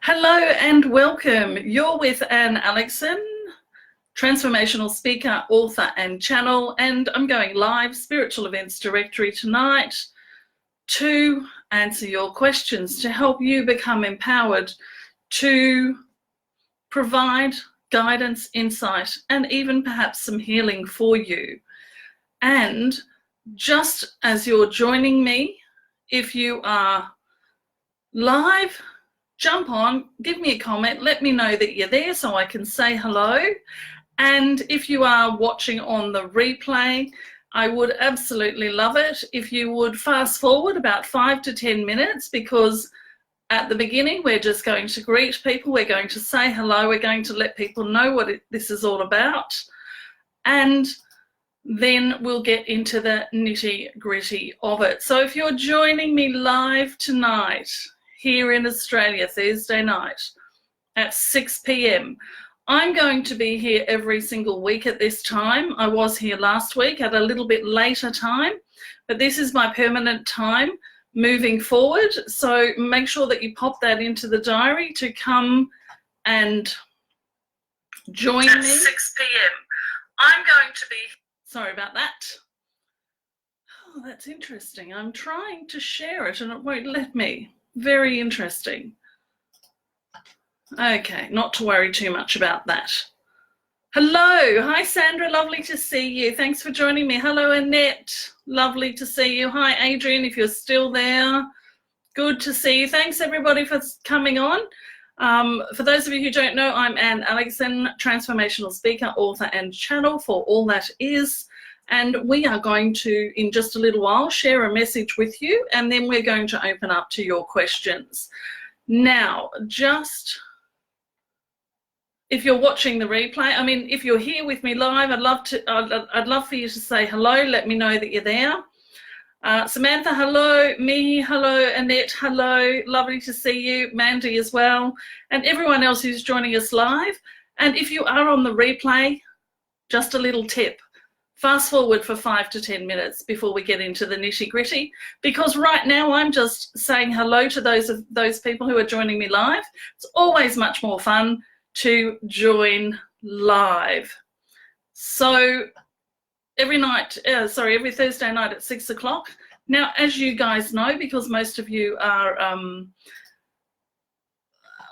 Hello and welcome. You're with Anne Aleckson, transformational speaker, author and channel, and I'm going live Spiritual Events Directory tonight to answer your questions, to help you become empowered, to provide guidance, insight, and even perhaps some healing for you. And just as you're joining me, if you are live, jump on, give me a comment, let me know that you're there so I can say hello. And if you are watching on the replay, I would absolutely love it if you would fast forward about 5 to 10 minutes, because at the beginning we're just going to greet people, we're going to say hello, we're going to let people know what this is all about, and then we'll get into the nitty-gritty of it. So if you're joining me live tonight here in Australia, Thursday night at 6 p.m. I'm going to be here every single week at this time. I was here last week at a little bit later time, but this is my permanent time moving forward. So make sure that you pop that into the diary to come and join me. At 6 p.m. I'm going to be... Sorry about that. Oh, that's interesting. I'm trying to share it and it won't let me. Very interesting. Okay, not to worry too much about that. Hello. Hi, Sandra. Lovely to see you. Thanks for joining me. Hello, Annette. Lovely to see you. Hi, Adrian, if you're still there. Good to see you. Thanks, everybody, for coming on. For those of you who don't know, I'm Anne Aleckson, transformational speaker, author, and channel for All That Is. And we are going to, in just a little while, share a message with you, and then we're going to open up to your questions. Now, just if you're watching the replay, I mean, if you're here with me live, I'd love for you to say hello. Let me know that you're there. Samantha, hello. Mihi, hello. Annette, hello. Lovely to see you. Mandy as well, and everyone else who's joining us live. And if you are on the replay, just a little tip. Fast forward for 5 to 10 minutes before we get into the nitty-gritty, because right now I'm just saying hello to those people who are joining me live. It's always much more fun to join live. So every Thursday night at 6 o'clock. Now, as you guys know, because most of you are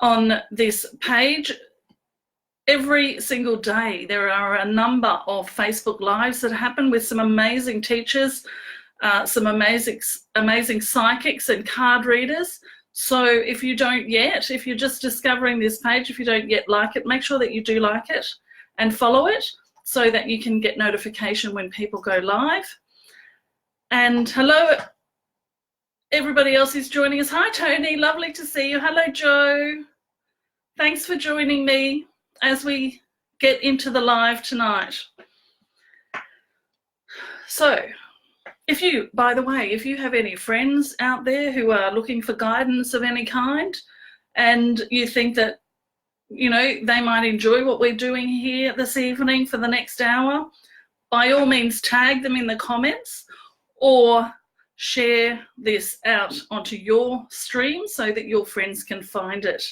on this page, every single day there are a number of Facebook Lives that happen with some amazing teachers, some amazing psychics and card readers. So if you don't yet, if you're just discovering this page, if you don't yet like it, make sure that you do like it and follow it so that you can get notification when people go live. And hello, everybody else who's joining us. Hi, Tony. Lovely to see you. Hello, Joe. Thanks for joining me as we get into the live tonight. So by the way, if you have any friends out there who are looking for guidance of any kind, and you think that, you know, they might enjoy what we're doing here this evening for the next hour, by all means tag them in the comments or share this out onto your stream so that your friends can find it.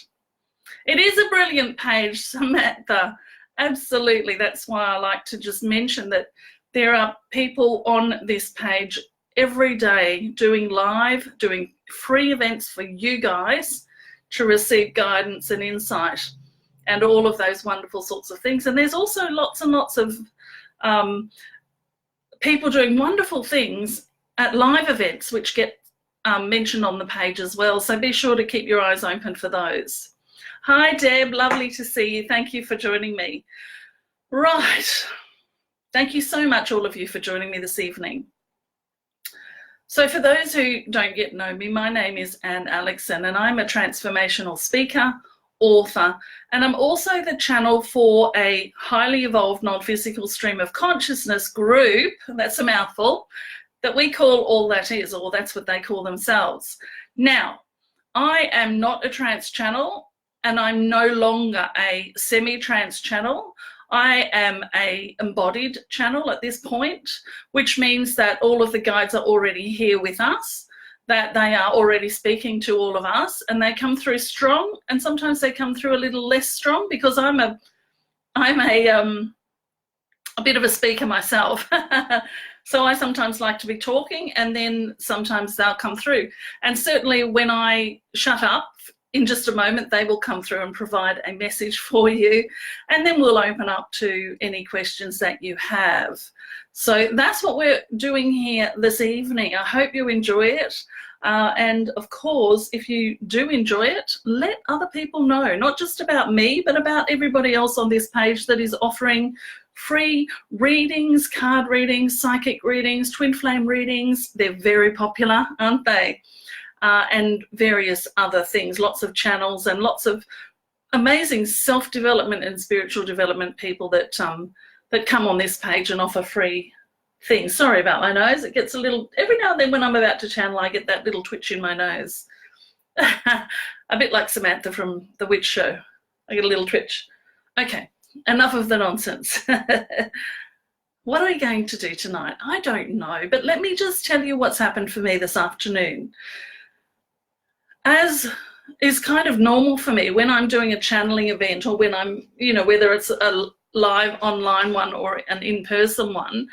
It is a brilliant page, Samantha. Absolutely. That's why I like to just mention that there are people on this page every day doing free events for you guys to receive guidance and insight and all of those wonderful sorts of things. And there's also lots and lots of people doing wonderful things at live events which get mentioned on the page as well. So be sure to keep your eyes open for those. Hi, Deb. Lovely to see you. Thank you for joining me. Right. Thank you so much, all of you, for joining me this evening. So for those who don't yet know me, my name is Anne Aleckson, and I'm a transformational speaker, author, and I'm also the channel for a highly evolved non-physical stream of consciousness group, that's a mouthful, that we call All That Is, or that's what they call themselves. Now, I am not a trance channel, and I'm no longer a semi-trance channel. I am a embodied channel at this point, which means that all of the guides are already here with us. that they are already speaking to all of us, and they come through strong, and sometimes they come through a little less strong, because I'm a bit of a speaker myself. So I sometimes like to be talking, and then sometimes they'll come through. And certainly when I shut up, in just a moment, they will come through and provide a message for you, and then we'll open up to any questions that you have. So that's what we're doing here this evening. I hope you enjoy it. And of course, if you do enjoy it, let other people know, not just about me, but about everybody else on this page that is offering free readings, card readings, psychic readings, twin flame readings. They're very popular, aren't they? And various other things, lots of channels and lots of amazing self-development and spiritual development people that that come on this page and offer free things. Sorry about my nose. It gets a little, every now and then when I'm about to channel, I get that little twitch in my nose. A bit like Samantha from The Witch Show. I get a little twitch. Okay, enough of the nonsense. What are we going to do tonight? I don't know, but let me just tell you what's happened for me this afternoon. As is kind of normal for me when I'm doing a channeling event, or when I'm, you know, whether it's a live online one or an in-person one,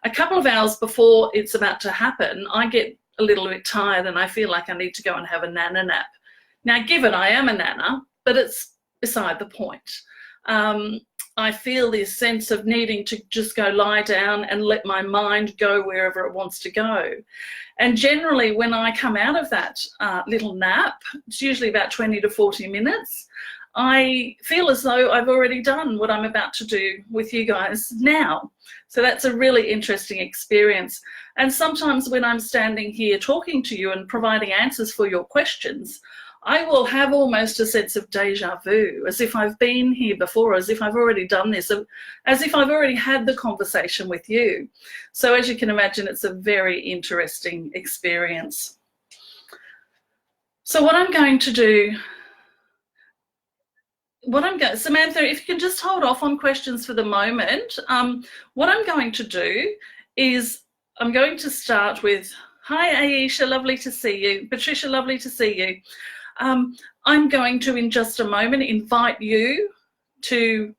a couple of hours before it's about to happen, I get a little bit tired and I feel like I need to go and have a nana nap. Now, given I am a nana, but it's beside the point. I feel this sense of needing to just go lie down and let my mind go wherever it wants to go. And generally when I come out of that little nap, it's usually about 20 to 40 minutes, I feel as though I've already done what I'm about to do with you guys now. So that's a really interesting experience. And sometimes when I'm standing here talking to you and providing answers for your questions, I will have almost a sense of deja vu, as if I've been here before, as if I've already done this, as if I've already had the conversation with you. So as you can imagine, it's a very interesting experience. So what I'm going to do, Samantha, if you can just hold off on questions for the moment. What I'm going to do is I'm going to start with, hi Aisha, lovely to see you. Patricia, lovely to see you. I'm going to, in just a moment, invite you to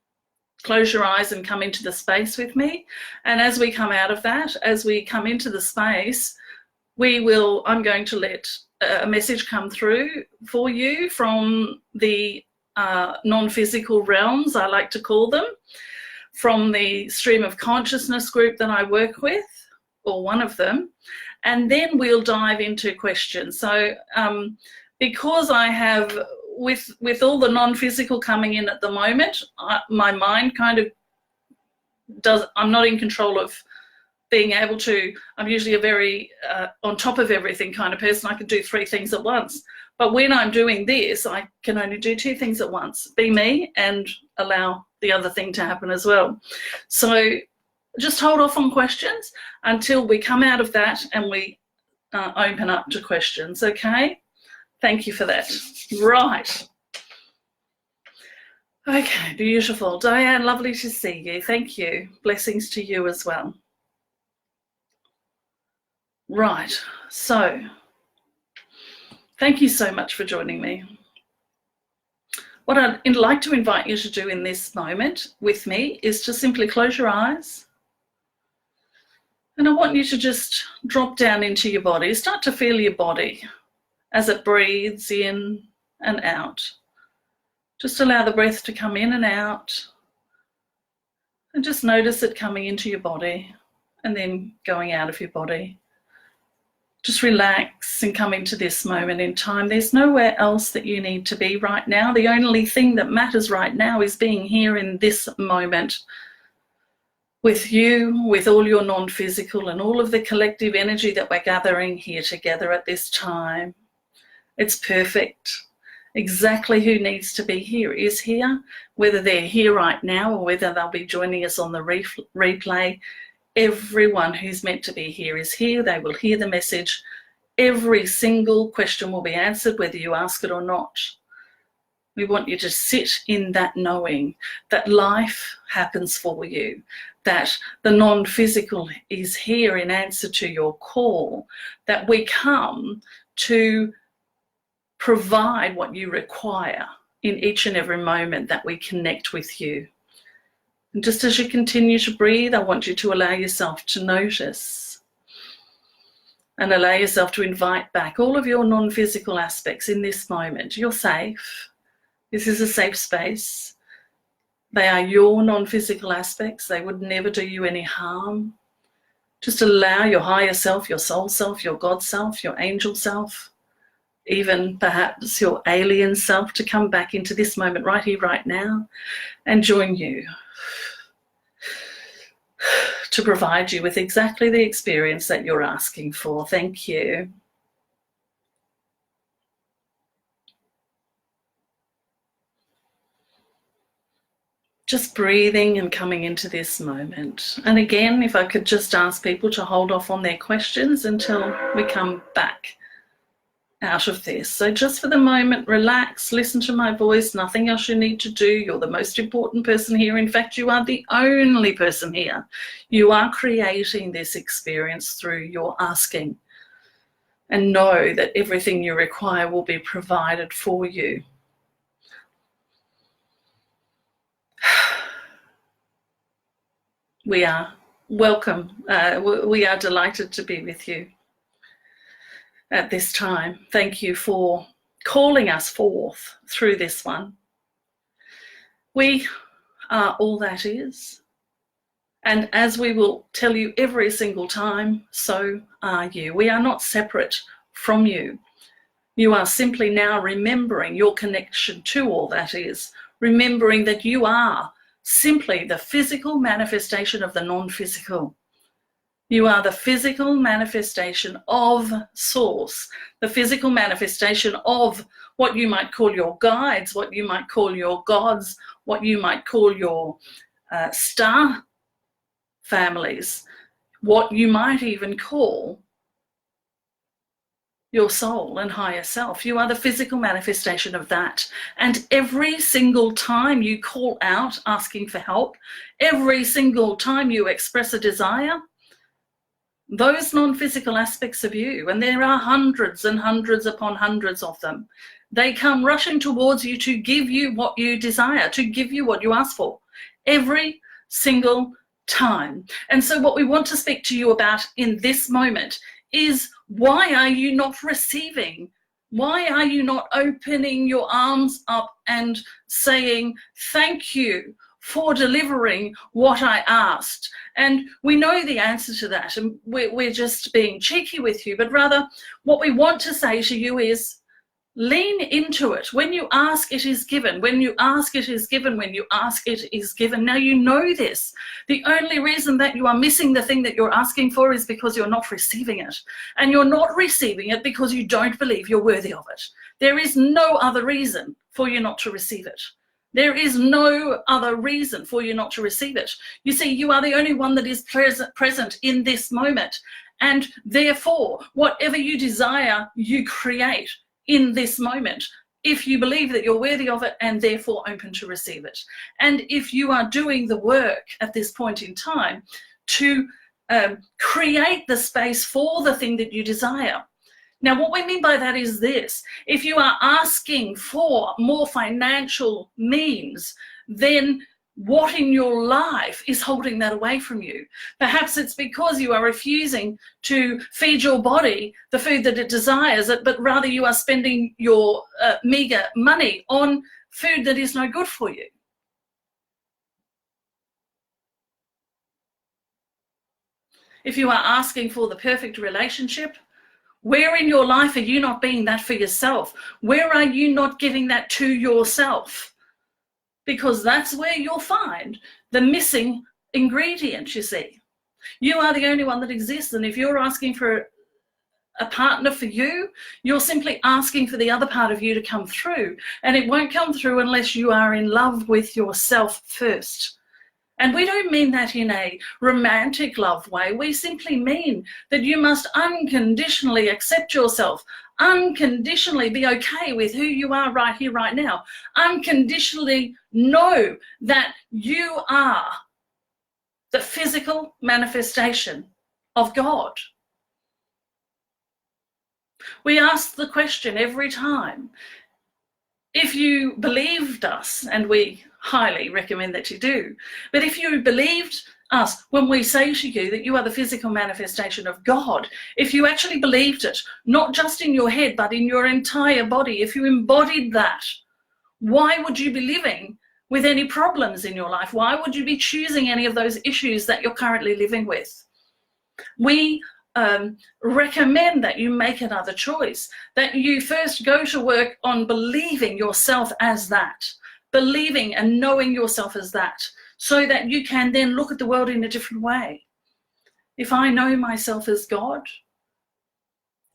close your eyes and come into the space with me. And as we come out of that, as we come into the space, I'm going to let a message come through for you from the non-physical realms, I like to call them, from the stream of consciousness group that I work with, or one of them, and then we'll dive into questions. So because I have, with all the non-physical coming in at the moment, my mind kind of I'm not in control of being able to, I'm usually a very on top of everything kind of person. I can do 3 things at once. But when I'm doing this, I can only do 2 things at once, be me and allow the other thing to happen as well. So just hold off on questions until we come out of that and we open up to questions, okay? Thank you for that. Right. Okay, beautiful. Diane, lovely to see you. Thank you. Blessings to you as well. Right, so thank you so much for joining me. What I'd like to invite you to do in this moment with me is to simply close your eyes. And I want you to just drop down into your body. Start to feel your body as it breathes in and out. Just allow the breath to come in and out. And just notice it coming into your body and then going out of your body. Just relax and come into this moment in time. There's nowhere else that you need to be right now. The only thing that matters right now is being here in this moment with you, with all your non-physical and all of the collective energy that we're gathering here together at this time. It's perfect. Exactly who needs to be here is here, whether they're here right now or whether they'll be joining us on the replay. Everyone who's meant to be here is here. They will hear the message. Every single question will be answered, whether you ask it or not. We want you to sit in that knowing that life happens for you, that the non-physical is here in answer to your call, that we come to provide what you require in each and every moment that we connect with you. And just as you continue to breathe, I want you to allow yourself to notice and allow yourself to invite back all of your non-physical aspects in this moment. You're safe. This is a safe space. They are your non-physical aspects. They would never do you any harm. Just allow your higher self, your soul self, your God self, your angel self, even perhaps your alien self, to come back into this moment right here, right now, and join you to provide you with exactly the experience that you're asking for. Thank you. Just breathing and coming into this moment. And again, if I could just ask people to hold off on their questions until we come back out of this. So just for the moment, relax, listen to my voice, nothing else you need to do. You're the most important person here. In fact, you are the only person here. You are creating this experience through your asking. And know that everything you require will be provided for you. We are welcome. We are delighted to be with you at this time. Thank you for calling us forth through this one. We are all that is. And as we will tell you every single time, so are you. We are not separate from you. You are simply now remembering your connection to all that is, remembering that you are simply the physical manifestation of the non-physical. You are the physical manifestation of Source, the physical manifestation of what you might call your guides, what you might call your gods, what you might call your star families, what you might even call your soul and higher self. You are the physical manifestation of that. And every single time you call out asking for help, every single time you express a desire, those non-physical aspects of you, and there are hundreds and hundreds upon hundreds of them, they come rushing towards you to give you what you desire, to give you what you ask for, every single time. And so what we want to speak to you about in this moment is, why are you not receiving? Why are you not opening your arms up and saying, thank you for delivering what I asked? And we know the answer to that, and we're just being cheeky with you, but rather what we want to say to you is, lean into it. When you ask, it is given. When you ask, it is given. When you ask, it is given. Now you know this. The only reason that you are missing the thing that you're asking for is because you're not receiving it. And you're not receiving it because you don't believe you're worthy of it. There is no other reason for you not to receive it. There is no other reason for you not to receive it. You see, you are the only one that is present in this moment. And therefore, whatever you desire, you create in this moment, if you believe that you're worthy of it and therefore open to receive it. And if you are doing the work at this point in time to create the space for the thing that you desire. Now, what we mean by that is this: if you are asking for more financial means, then what in your life is holding that away from you? Perhaps it's because you are refusing to feed your body the food that it desires, but rather you are spending your meager money on food that is no good for you. If you are asking for the perfect relationship, where in your life are you not being that for yourself? Where are you not giving that to yourself? Because that's where you'll find the missing ingredient, you see. You are the only one that exists, and if you're asking for a partner for you, you're simply asking for the other part of you to come through, and it won't come through unless you are in love with yourself first. And we don't mean that in a romantic love way. We simply mean that you must unconditionally accept yourself, unconditionally be okay with who you are right here, right now, unconditionally know that you are the physical manifestation of God. We ask the question every time. If you believed us, and we highly recommend that you do, but if you believed us when we say to you that you are the physical manifestation of God, if you actually believed it, not just in your head, but in your entire body, if you embodied that, why would you be living with any problems in your life? Why would you be choosing any of those issues that you're currently living with? We recommend that you make another choice, that you first go to work on believing yourself as that, believing and knowing yourself as that, so that you can then look at the world in a different way. If I know myself as God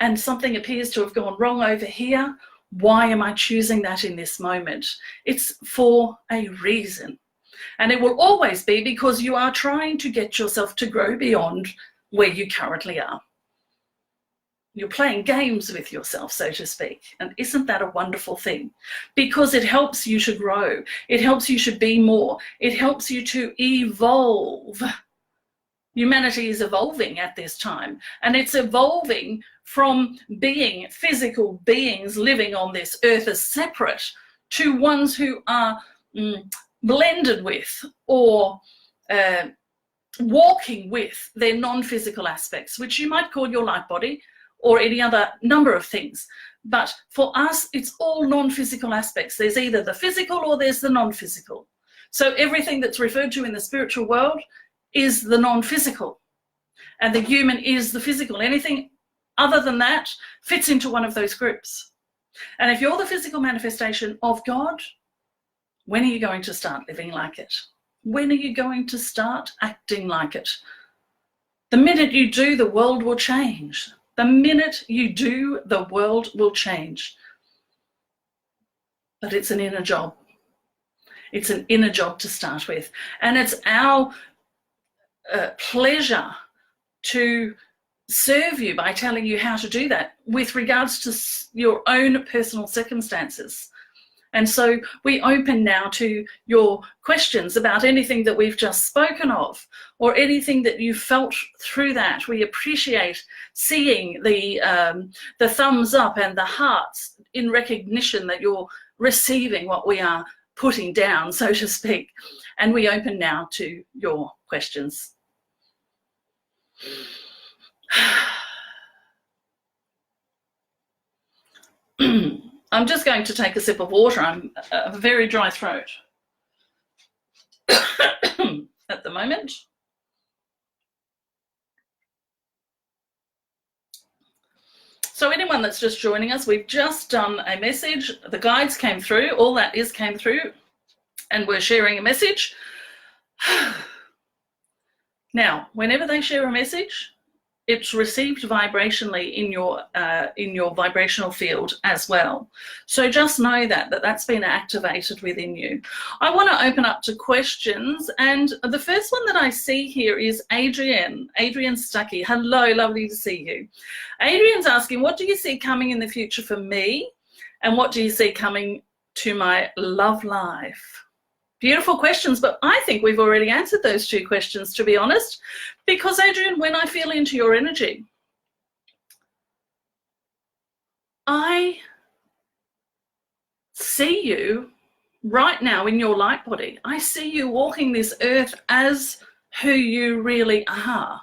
and something appears to have gone wrong over here, why am I choosing that in this moment? It's for a reason. And it will always be because you are trying to get yourself to grow beyond where you currently are. You're playing games with yourself, so to speak. And isn't that a wonderful thing? Because it helps you to grow. It helps you to be more. It helps you to evolve. Humanity is evolving at this time, and it's evolving from being physical beings living on this earth as separate to ones who are blended with or walking with their non-physical aspects, which you might call your light body or any other number of things. But for us, it's all non-physical aspects. There's either the physical or there's the non-physical. So everything that's referred to in the spiritual world is the non-physical, and the human is the physical. Anything other than that fits into one of those groups. And if you're the physical manifestation of God, when are you going to start living like it? When are you going to start acting like it? The minute you do, the world will change. The minute you do, the world will change. But it's an inner job. It's an inner job to start with. And it's our pleasure to serve you by telling you how to do that with regards to your own personal circumstances. And so we open now to your questions about anything that we've just spoken of, or anything that you felt through that. We appreciate seeing the thumbs up and the hearts in recognition that you're receiving what we are putting down, so to speak. And we open now to your questions. I'm just going to take a sip of water. I'm a very dry throat at the moment. So anyone that's just joining us, we've just done a message. The guides came through, all that is came through, and we're sharing a message. Now, whenever they share a message, it's received vibrationally in your vibrational field as well. So just know that's been activated within you. I want to open up to questions, and the first one that I see here is Adrian Stuckey. Hello, lovely to see you. Adrian's asking, what do you see coming in the future for me, and what do you see coming to my love life? Beautiful questions, but I think we've already answered those two questions, to be honest, because Adrian, when I feel into your energy, I see you right now in your light body. I see you walking this earth as who you really are.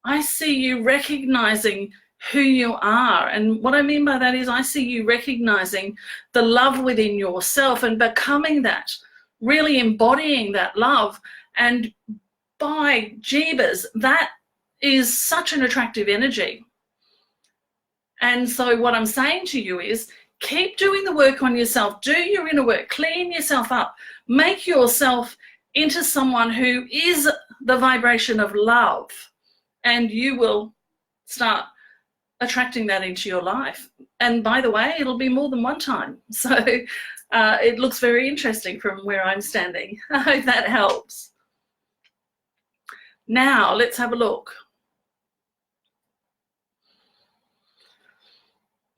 I see you recognizing who you are. And what I mean by that is I see you recognizing the love within yourself and becoming that, really embodying that love. And by Jeebus, that is such an attractive energy. And so what I'm saying to you is keep doing the work on yourself, do your inner work, clean yourself up, make yourself into someone who is the vibration of love, and you will start attracting that into your life. And by the way, it'll be more than one time. So it looks very interesting from where I'm standing. I hope that helps. Now, let's have a look.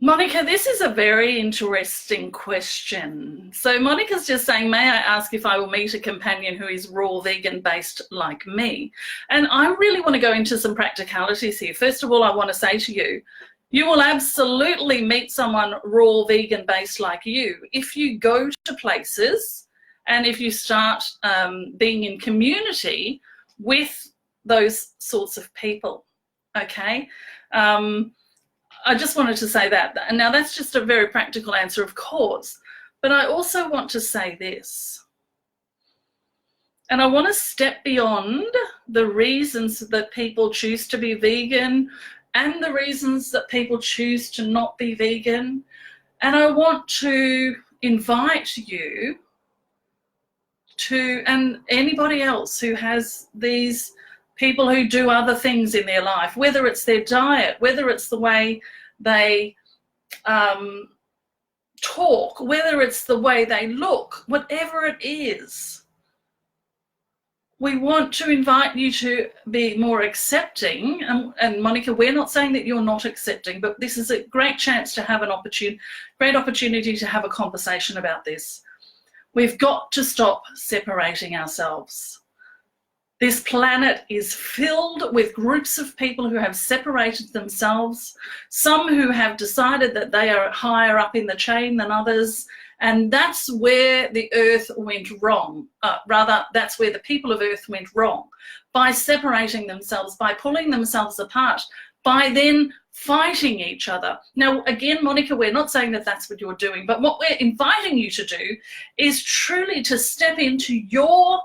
Monica, this is a very interesting question. So Monica's just saying, may I ask if I will meet a companion who is raw vegan based like me? And I really want to go into some practicalities here. First of all, I want to say to you, You will absolutely meet someone raw vegan based like you if you go to places and if you start being in community with those sorts of people, okay? I just wanted to say that. And now that's just a very practical answer, of course, but I also want to say this. And I want to step beyond the reasons that people choose to be vegan and the reasons that people choose to not be vegan. And I want to invite you to, and anybody else who has these people who do other things in their life, whether it's their diet, whether it's the way they talk, whether it's the way they look, whatever it is, we want to invite you to be more accepting. And Monica, we're not saying that you're not accepting, but this is a great chance to have an great opportunity to have a conversation about this. We've got to stop separating ourselves. This planet is filled with groups of people who have separated themselves, some who have decided that they are higher up in the chain than others, and that's where the earth went wrong. Rather, that's where the people of earth went wrong, by separating themselves, by pulling themselves apart, by then fighting each other. Now, again, Monica, we're not saying that that's what you're doing, but what we're inviting you to do is truly to step into your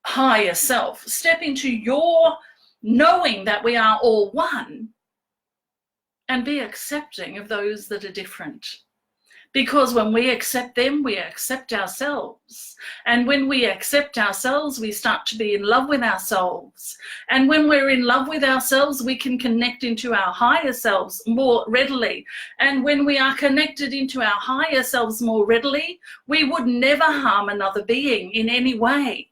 higher self, step into your knowing that we are all one, and be accepting of those that are different. Because when we accept them, we accept ourselves. And when we accept ourselves, we start to be in love with ourselves. And when we're in love with ourselves, we can connect into our higher selves more readily. And when we are connected into our higher selves more readily, we would never harm another being in any way.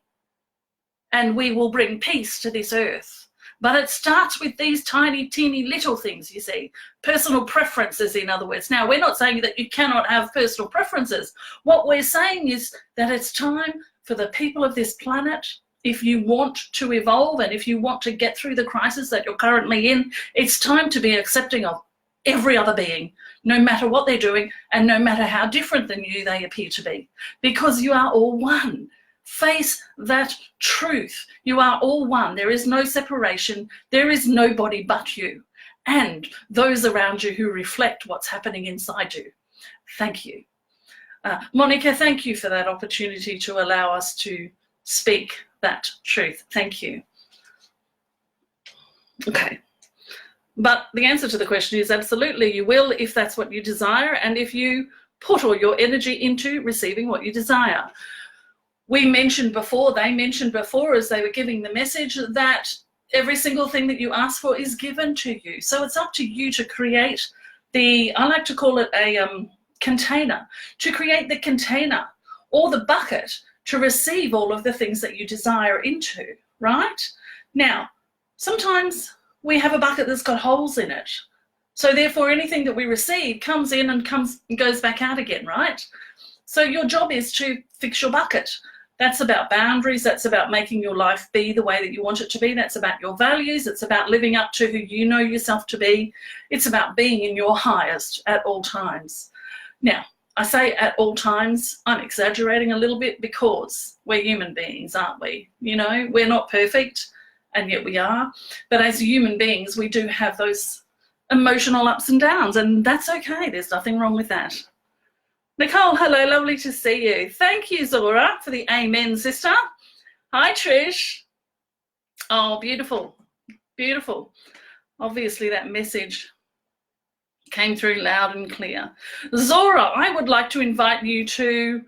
And we will bring peace to this earth. But it starts with these tiny, teeny little things, you see. Personal preferences, in other words. Now, we're not saying that you cannot have personal preferences. What we're saying is that it's time for the people of this planet, if you want to evolve and if you want to get through the crisis that you're currently in, it's time to be accepting of every other being, no matter what they're doing and no matter how different than you they appear to be, because you are all one. Face that truth. You are all one. There is no separation. There is nobody but you and those around you who reflect what's happening inside you. Thank you. Monica, thank you for that opportunity to allow us to speak that truth. Thank you. Okay. But the answer to the question is absolutely you will, if that's what you desire and if you put all your energy into receiving what you desire. We mentioned before, they mentioned before as they were giving the message that every single thing that you ask for is given to you. So it's up to you to create I like to call it a container, to create the container or the bucket to receive all of the things that you desire into, right? Now, sometimes we have a bucket that's got holes in it. So therefore anything that we receive comes in and goes back out again, right? So your job is to fix your bucket. That's about boundaries. That's about making your life be the way that you want it to be. That's about your values. It's about living up to who you know yourself to be. It's about being in your highest at all times. Now, I say at all times, I'm exaggerating a little bit because we're human beings, aren't we? You know, we're not perfect, and yet we are. But as human beings, we do have those emotional ups and downs, and that's okay. There's nothing wrong with that. Nicole, hello, lovely to see you. Thank you, Zora, for the amen, sister. Hi, Trish. Oh, beautiful, beautiful. Obviously, that message came through loud and clear. Zora, I would like to invite you to,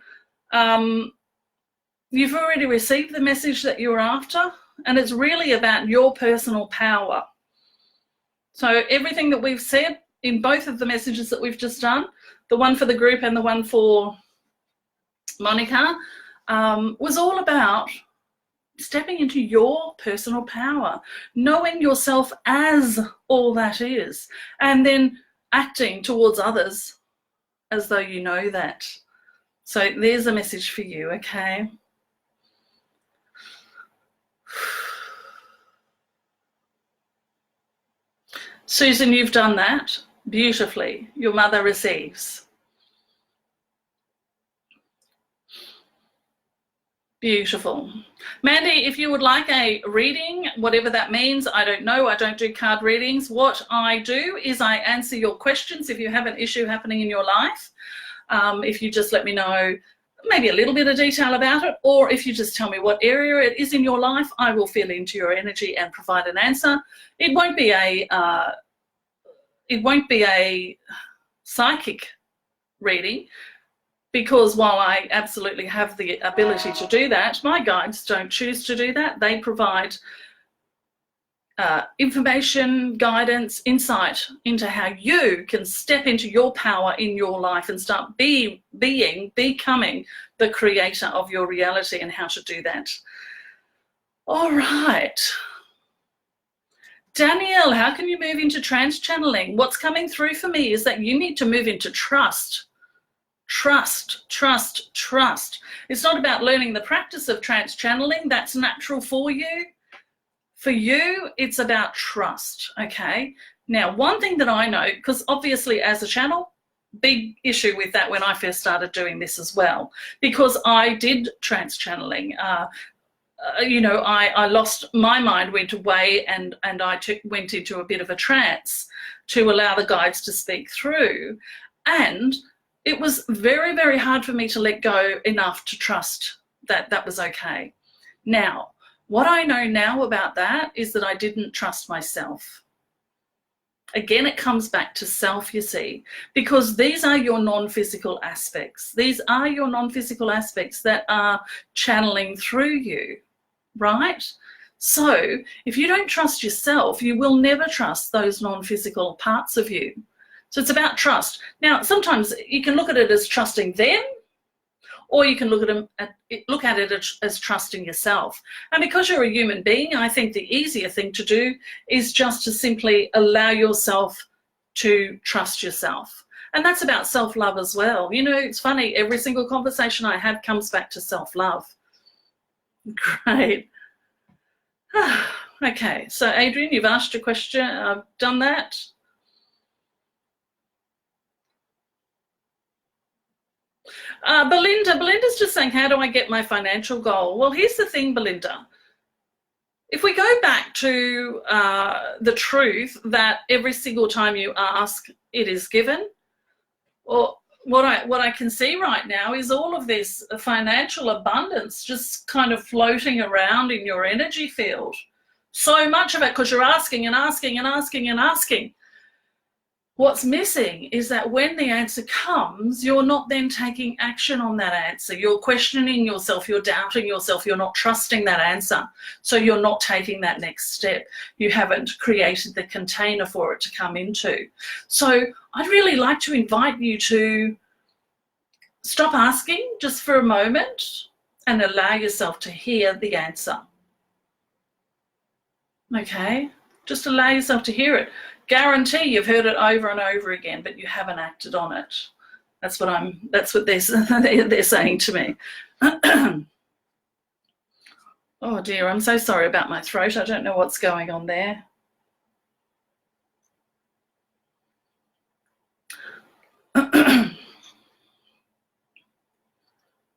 you've already received the message that you're after, and it's really about your personal power. So everything that we've said in both of the messages that we've just done, the one for the group and the one for Monica, was all about stepping into your personal power, knowing yourself as all that is, and then acting towards others as though you know that. So there's a message for you, okay? Susan, you've done that beautifully. Your mother receives. Beautiful. Mandy, if you would like a reading, whatever that means, I don't know. I don't do card readings. What I do is I answer your questions if you have an issue happening in your life. If you just let me know maybe a little bit of detail about it, or if you just tell me what area it is in your life, I will feel into your energy and provide an answer. It won't be a psychic reading, because while I absolutely have the ability to do that, my guides don't choose to do that. They provide information, guidance, insight into how you can step into your power in your life and start becoming the creator of your reality, and how to do that. All right. Danielle, how can you move into trance channeling? What's coming through for me is that you need to move into trust. Trust, trust, trust. It's not about learning the practice of trance channeling. That's natural for you. For you, it's about trust, okay? Now, one thing that I know, because obviously as a channel, big issue with that when I first started doing this as well, because I did trance channeling. You know, I lost my mind, went away, and I went into a bit of a trance to allow the guides to speak through. And it was very, very hard for me to let go enough to trust that that was okay. Now, what I know now about that is that I didn't trust myself. Again, it comes back to self, you see, because these are your non-physical aspects. These are your non-physical aspects that are channeling through you, right? So if you don't trust yourself, you will never trust those non-physical parts of you. So it's about trust. Now, sometimes you can look at it as trusting them, or you can look at it as trusting yourself. And because you're a human being, I think the easier thing to do is just to simply allow yourself to trust yourself. And that's about self-love as well. You know, it's funny, every single conversation I have comes back to self-love. Great. Okay, so Adrian, you've asked your question. I've done that. Belinda's just saying, how do I get my financial goal? Well, here's the thing, Belinda. If we go back to the truth that every single time you ask, it is given, or what I can see right now is all of this financial abundance just kind of floating around in your energy field. So much of it because you're asking and asking and asking and asking. What's missing is that when the answer comes, you're not then taking action on that answer. You're questioning yourself, you're doubting yourself, you're not trusting that answer. So you're not taking that next step. You haven't created the container for it to come into. So I'd really like to invite you to stop asking just for a moment and allow yourself to hear the answer. Okay? Just allow yourself to hear it. Guarantee you've heard it over and over again, but you haven't acted on it. That's what they're saying to me. Oh dear, I'm so sorry about my throat. I don't know what's going on there.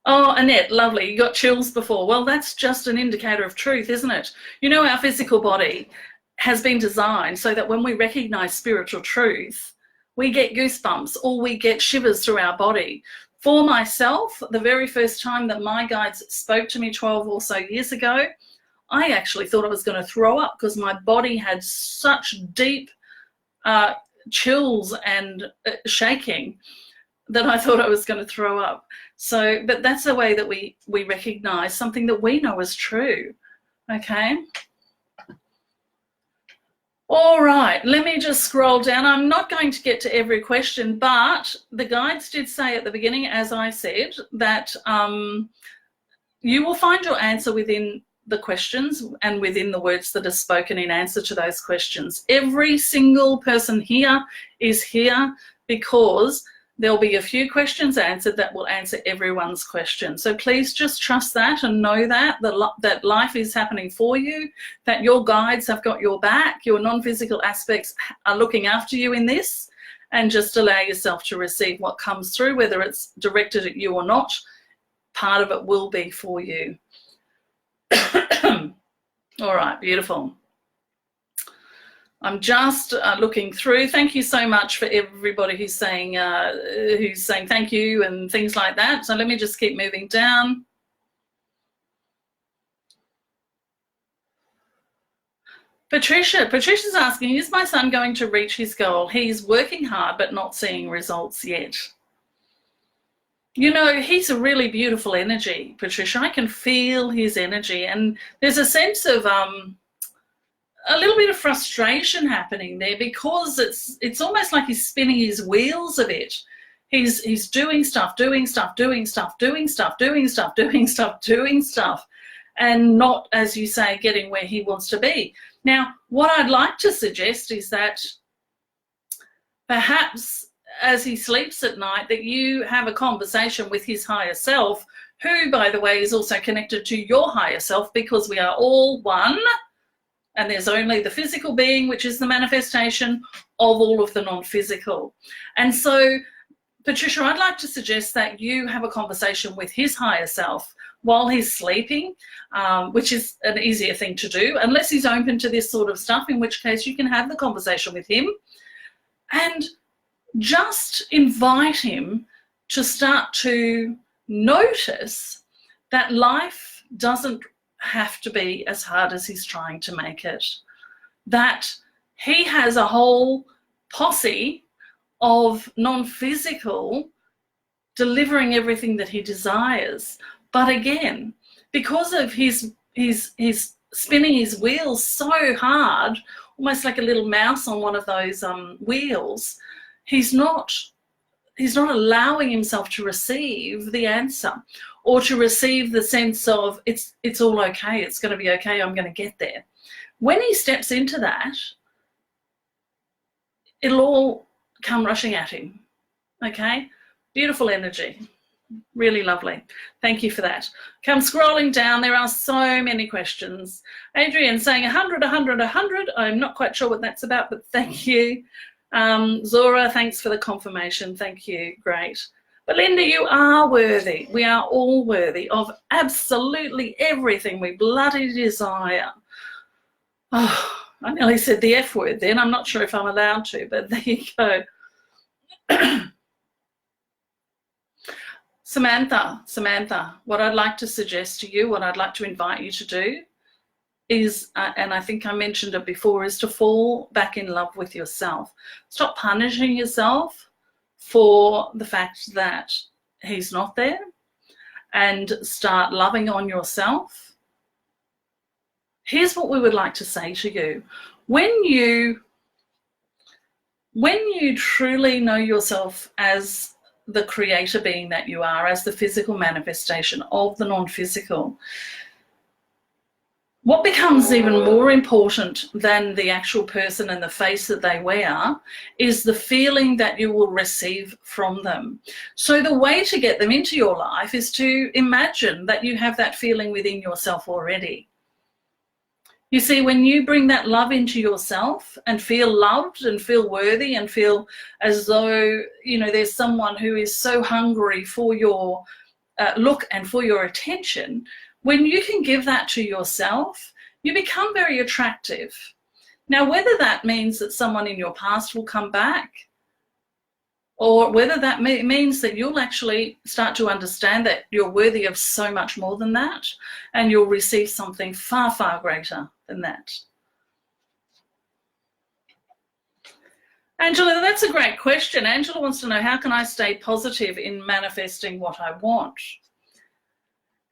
Oh, Annette, lovely. You got chills before. Well, that's just an indicator of truth, isn't it? You know, our physical body has been designed so that when we recognize spiritual truth, we get goosebumps or we get shivers through our body. For myself, the very first time that my guides spoke to me 12 or so years ago, I actually thought I was going to throw up because my body had such deep chills and shaking that I thought I was going to throw up. So, but that's the way that we recognize something that we know is true. Okay. All right, let me just scroll down. I'm not going to get to every question, but the guides did say at the beginning, as I said, that you will find your answer within the questions and within the words that are spoken in answer to those questions. Every single person here is here because There'll be a few questions answered that will answer everyone's question. So please just trust that and know that that life is happening for you, that your guides have got your back, your non-physical aspects are looking after you in this, and just allow yourself to receive what comes through, whether it's directed at you or not. Part of it will be for you. All right, beautiful. I'm just looking through. Thank you so much for everybody who's saying thank you and things like that. So let me just keep moving down. Patricia's asking, is my son going to reach his goal? He's working hard but not seeing results yet. You know, he's a really beautiful energy, Patricia. I can feel his energy, and there's a sense of a little bit of frustration happening there, because it's almost like he's spinning his wheels a bit. He's doing stuff, and not, as you say, getting where he wants to be. Now, what I'd like to suggest is that perhaps as he sleeps at night, that you have a conversation with his higher self, who, by the way, is also connected to your higher self, because we are all one. And there's only the physical being, which is the manifestation of all of the non-physical. And so, Patricia, I'd like to suggest that you have a conversation with his higher self while he's sleeping, which is an easier thing to do, unless he's open to this sort of stuff, in which case you can have the conversation with him and just invite him to start to notice that life doesn't have to be as hard as he's trying to make it, that he has a whole posse of non-physical delivering everything that he desires. But again, because of his spinning his wheels so hard, almost like a little mouse on one of those wheels, he's not allowing himself to receive the answer, or to receive the sense of it's all okay, it's going to be okay, I'm going to get there. When he steps into that, it'll all come rushing at him. Okay? Beautiful energy. Really lovely. Thank you for that. Come scrolling down. There are so many questions. Adrian saying 100, 100, 100. I'm not quite sure what that's about, but thank you. Zora, thanks for the confirmation. Thank you. Great. But Linda, you are worthy. We are all worthy of absolutely everything we bloody desire. Oh, I nearly said the F word then. I'm not sure if I'm allowed to, but there you go. Samantha, what I'd like to suggest to you, what I'd like to invite you to do is, and I think I mentioned it before, is to fall back in love with yourself. Stop punishing yourself for the fact that he's not there, and start loving on yourself. Here's what we would like to say to you. When you truly know yourself as the creator being that you are, as the physical manifestation of the non-physical, what becomes even more important than the actual person and the face that they wear is the feeling that you will receive from them. So the way to get them into your life is to imagine that you have that feeling within yourself already. You see, when you bring that love into yourself and feel loved and feel worthy and feel as though, you know, there's someone who is so hungry for your look and for your attention, when you can give that to yourself, you become very attractive. Now, whether that means that someone in your past will come back, or whether that means that you'll actually start to understand that you're worthy of so much more than that, and you'll receive something far, far greater than that. Angela, that's a great question. Angela wants to know, how can I stay positive in manifesting what I want?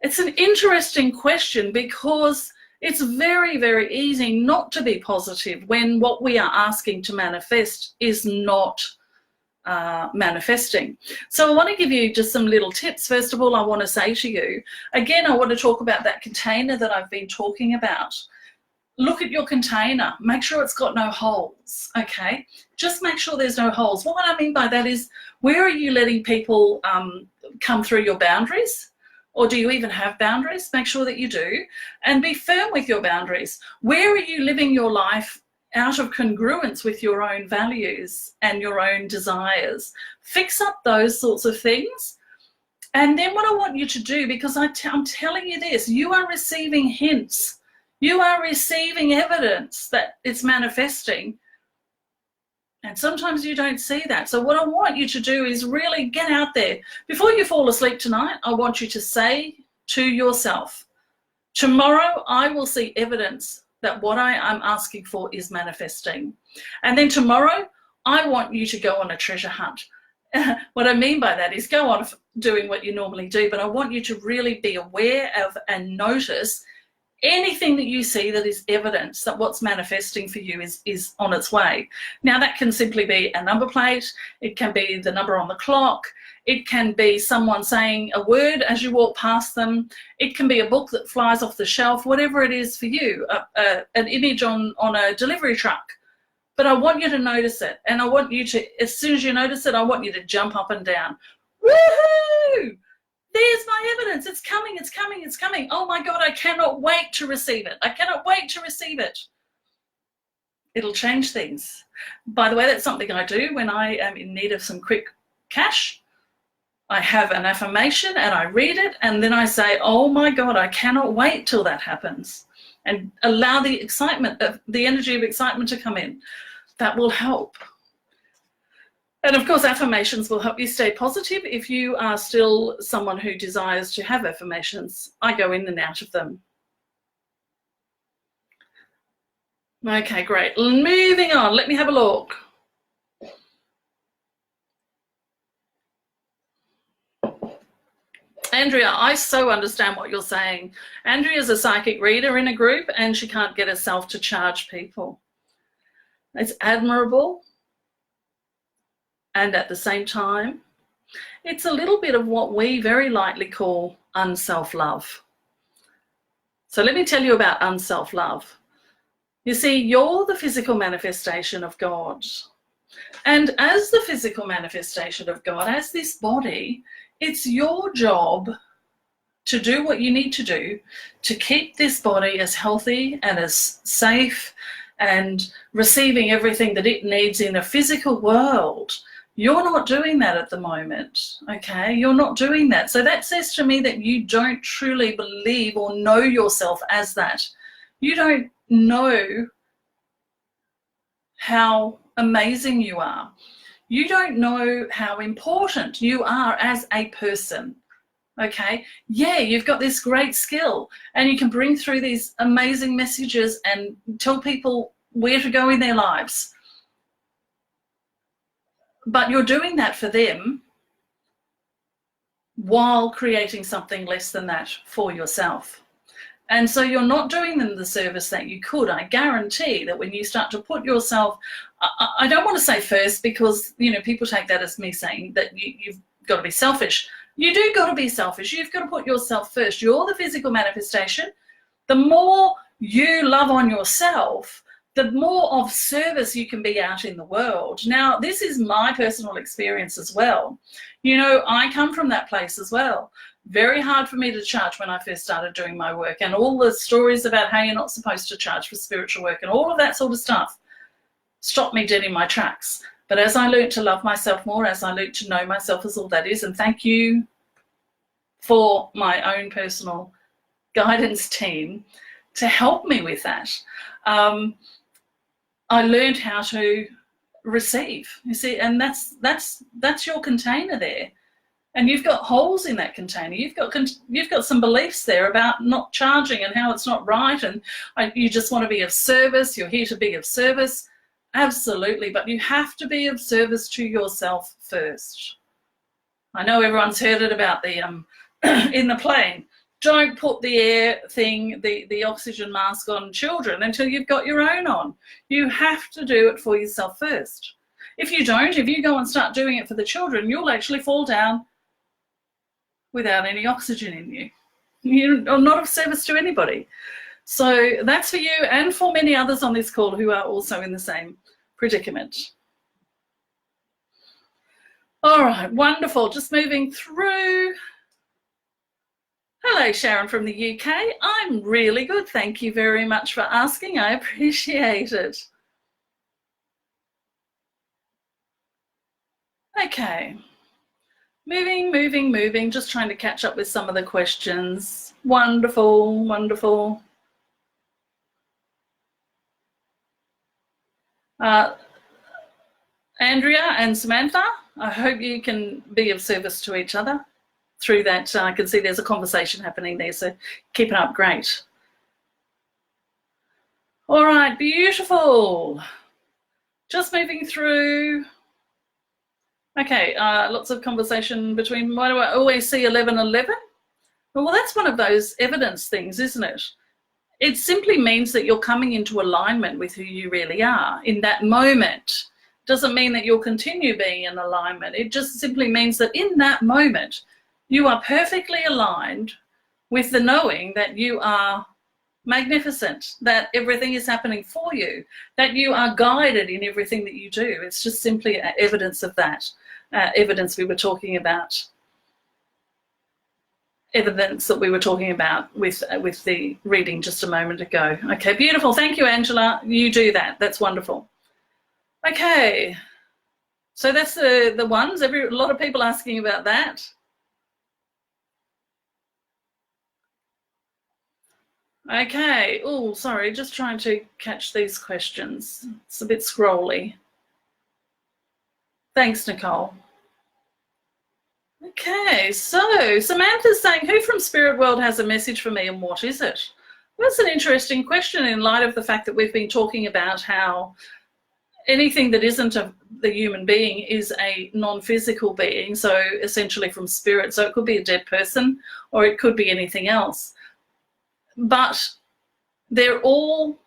It's an interesting question, because it's very, very easy not to be positive when what we are asking to manifest is not manifesting. So I want to give you just some little tips. First of all, I want to say to you, again, I want to talk about that container that I've been talking about. Look at your container. Make sure it's got no holes, okay? Just make sure there's no holes. What I mean by that is, where are you letting people come through your boundaries? Or do you even have boundaries? Make sure that you do. And be firm with your boundaries. Where are you living your life out of congruence with your own values and your own desires? Fix up those sorts of things. And then what I want you to do, because I'm telling you this, you are receiving hints. You are receiving evidence that it's manifesting. And sometimes you don't see that. So what I want you to do is really get out there. Before you fall asleep tonight, I want you to say to yourself, tomorrow I will see evidence that what I am asking for is manifesting. And then tomorrow, I want you to go on a treasure hunt. What I mean by that is go on doing what you normally do, but I want you to really be aware of and notice anything that you see that is evidence that what's manifesting for you is on its way. Now, that can simply be a number plate. It can be the number on the clock. It can be someone saying a word as you walk past them. It can be a book that flies off the shelf, whatever it is for you, an image on a delivery truck. But I want you to notice it. And I want you to, as soon as you notice it, I want you to jump up and down. Woohoo! There's my evidence. It's coming, it's coming, it's coming. Oh my God, I cannot wait to receive it. I cannot wait to receive it. It'll change things. By the way, that's something I do when I am in need of some quick cash. I have an affirmation and I read it, and then I say, oh my God, I cannot wait till that happens. And allow the excitement, the energy of excitement to come in. That will help. And of course, affirmations will help you stay positive if you are still someone who desires to have affirmations. I go in and out of them. Okay, great. Moving on. Let me have a look. Andrea, I so understand what you're saying. Andrea's a psychic reader in a group and she can't get herself to charge people. It's admirable. And at the same time, it's a little bit of what we very lightly call unself-love. So let me tell you about unself-love. You see, you're the physical manifestation of God. And as the physical manifestation of God, as this body, it's your job to do what you need to do to keep this body as healthy and as safe and receiving everything that it needs in a physical world. You're not doing that at the moment, okay? You're not doing that. So that says to me that you don't truly believe or know yourself as that. You don't know how amazing you are. You don't know how important you are as a person, okay? Yeah, you've got this great skill and you can bring through these amazing messages and tell people where to go in their lives. But you're doing that for them while creating something less than that for yourself. And so you're not doing them the service that you could. I guarantee that when you start to put yourself, I don't want to say first because, you know, people take that as me saying that you've got to be selfish. You do got to be selfish. You've got to put yourself first. You're the physical manifestation. The more you love on yourself, the more of service you can be out in the world. Now, this is my personal experience as well. You know, I come from that place as well. Very hard for me to charge when I first started doing my work, and all the stories about how you're not supposed to charge for spiritual work and all of that sort of stuff stopped me dead in my tracks. But as I learned to love myself more, as I learned to know myself as all that is, and thank you for my own personal guidance team to help me with that, I learned how to receive, you see, and that's your container there. And you've got holes in that container. You've got some beliefs there about not charging and how it's not right, and you just want to be of service. You're here to be of service. Absolutely, but you have to be of service to yourself first. I know everyone's heard it about the in the plane. Don't put the air thing, the oxygen mask on children until you've got your own on. You have to do it for yourself first. If you don't, if you go and start doing it for the children, you'll actually fall down without any oxygen in you. You're not of service to anybody. So that's for you and for many others on this call who are also in the same predicament. All right, wonderful. Just moving through. Hello, Sharon from the UK. I'm really good. Thank you very much for asking. I appreciate it. Okay. Moving. Just trying to catch up with some of the questions. Wonderful. Andrea and Samantha, I hope you can be of service to each other through that. I can see there's a conversation happening there, so keep it up. Great. All right, beautiful. Just moving through. Okay, lots of conversation between, why do I always see 1111? Well, that's one of those evidence things, isn't it? It simply means that you're coming into alignment with who you really are in that moment. Doesn't mean that you'll continue being in alignment. It just simply means that in that moment, you are perfectly aligned with the knowing that you are magnificent, that everything is happening for you, that you are guided in everything that you do. It's just simply evidence of that, evidence we were talking about. Evidence that we were talking about with the reading just a moment ago. Okay, beautiful. Thank you, Angela. You do that. That's wonderful. Okay, so that's the ones. A lot of people asking about that. Okay. Oh, sorry. Just trying to catch these questions. It's a bit scrolly. Thanks, Nicole. Okay, so Samantha's saying, who from Spirit World has a message for me and what is it? Well, that's an interesting question in light of the fact that we've been talking about how anything that isn't the human being is a non-physical being, so essentially from spirit. So it could be a dead person or it could be anything else. But they're all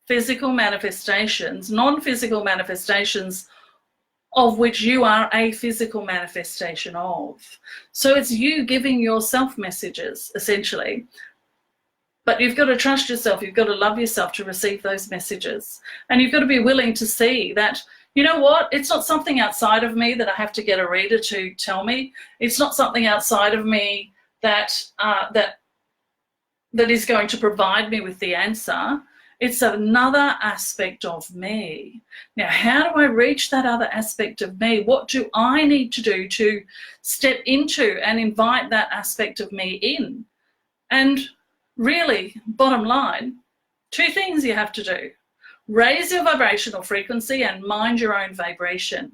physical manifestations, non-physical manifestations of which you are a physical manifestation of. So it's you giving yourself messages, essentially. But you've got to trust yourself, you've got to love yourself to receive those messages. And you've got to be willing to see that, you know what, it's not something outside of me that I have to get a reader to tell me. It's not something outside of me that is going to provide me with the answer. It's another aspect of me. Now, how do I reach that other aspect of me? What do I need to do to step into and invite that aspect of me in? And really, bottom line, two things you have to do. Raise your vibrational frequency and mind your own vibration.